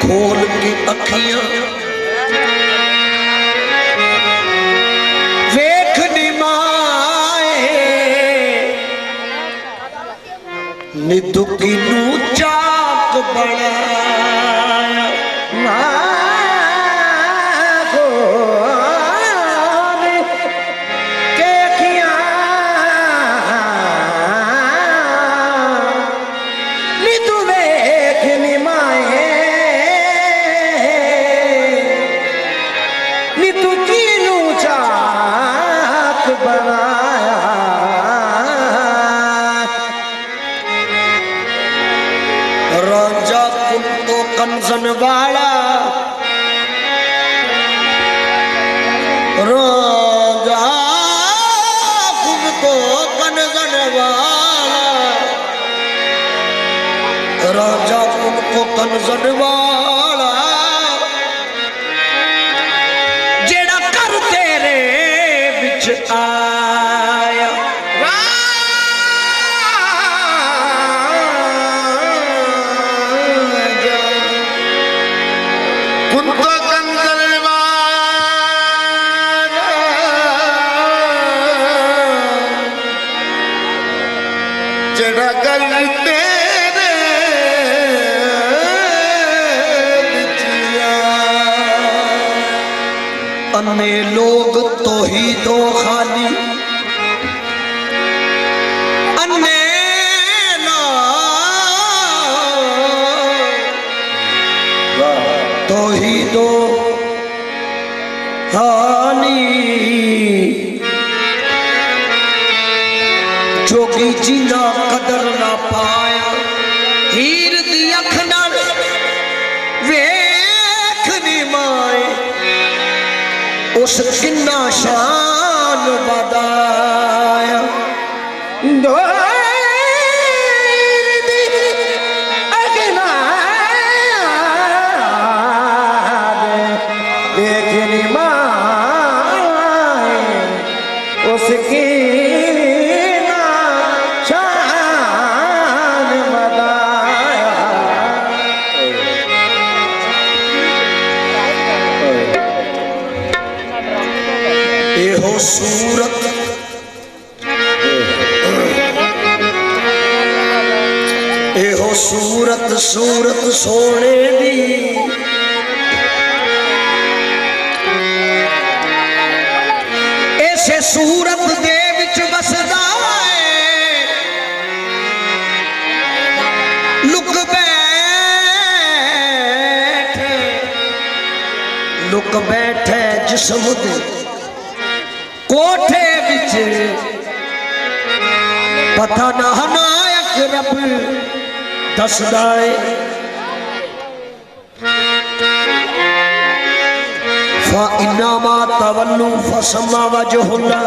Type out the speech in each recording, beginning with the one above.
खोल के अखियां वेखनी माए निदुकी नू चाक बनाया राजा कुल तो कंजन वाला राजा कुल तो कंजन वाला राजा कुल तो कंजन वाला जेड़ा कर तेरे बिच आया अन्ने लोग तो ही दो खाली अन्ने ना तो ही दो खाली जोगी जिना कदर ना पाया हीर दी अख नाल वेखनी माए उस किन्ना शान बदाया देखनी माए उसकी सूरत एहो सूरत सूरत सोने दी ऐसे सूरत दे विच बसदा है लुक बैठे जिस्म दे कोठे विच पता ना नायक रब दसदा है फा इन्नमा तवल्लु फसम्मा वजहुल्लाह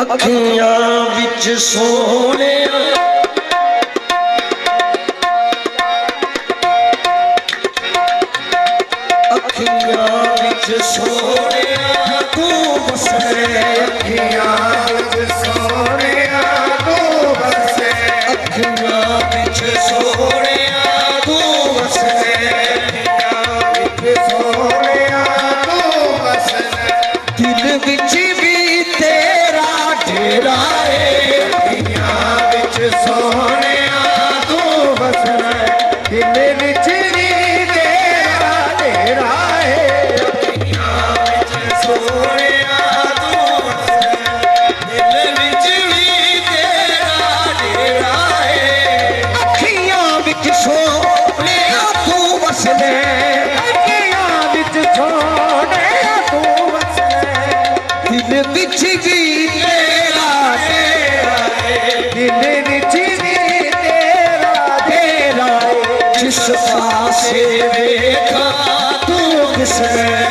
अखियां विच सोने सोने तू बसे अखियां विच सोने तू बसे अखियां विच सोने तू बसे अखियां विच सोने तू बसे दिल विच भी तेरा डेरा है अखियां विच सोने तू बसे दिल विच भी तेरा डेरा है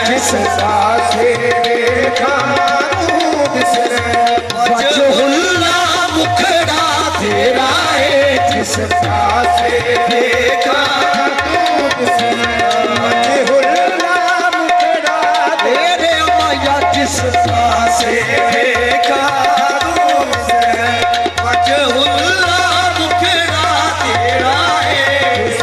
जिस पासे देखा तू दिसरे वजहुल्लाह मुखड़ा तेरा है जिस पासे देखा तू दिसरे वजहुल्लाह मुखड़ा तेरे माया जिस पासे देखा तू दिसरे वजहुल्लाह मुखड़ा तेरा है जिस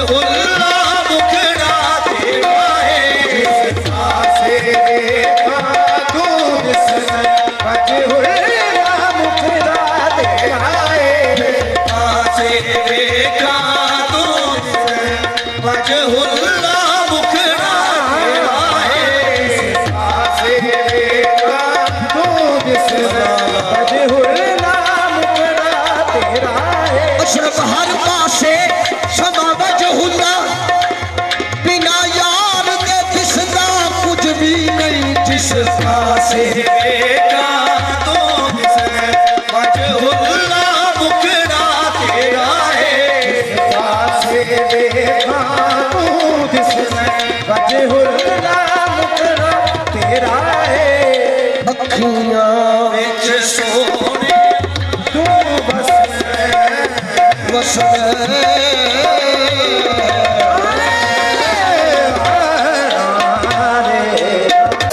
ਹੁੱਲਾ ਮੁਖੜਾ ਤੇਰਾ ਏ ਪਾਸੇ ਵੇਖਾਂ ਤੂੰ ਦਿਸਦਾ ਵਜ ਹੁੱਲਾ ਮੁਖੜਾ ਤੇਰਾ ਏ ਪਾਸੇ ਵੇਖਾਂ ਤੂੰ ਵਜ ਹੁੱਲਾ ਮੁਖੜਾ ਤੇਰਾ ਏ ਪਾਸੇ ਵੇਖਾਂ ਤੂੰ ਦਿਸਦਾ ਵਜ ਹੁੱਲਾ ਮੁਖੜਾ ਤੇਰਾ ਏ ਅਸ਼ਰਫ ਹਰ ਪਾਸੇ ਸਦਾ ਵਜ ਹੁੱਲਾ ਬਿਨਾ ਯਾਰ ਦੇ ਦਿਸਦਾ ਕੁਝ ਵੀ ਨਹੀਂ ਜਿਸ ਪਾਸੇ ਵੇਖਾਂ ਤੂੰ ਦਿਸਦਾ ਵਜ ਹੁੱਲਾ ਮੁਖੜਾ ਤੇਰਾ ਏ ਪਾਸੇ ਵੇਖਾਂ ਤੂੰ ਦਿਸਦਾ ਵਜ ਹੁੱਲਾ ਮੁਖੜਾ ਤੇਰਾ ਏ ਅੱਖੀਆਂ ਵਿੱਚ ਸੋਹਣੇ ਤੂੰ ਬਸ ਵਸਦਾ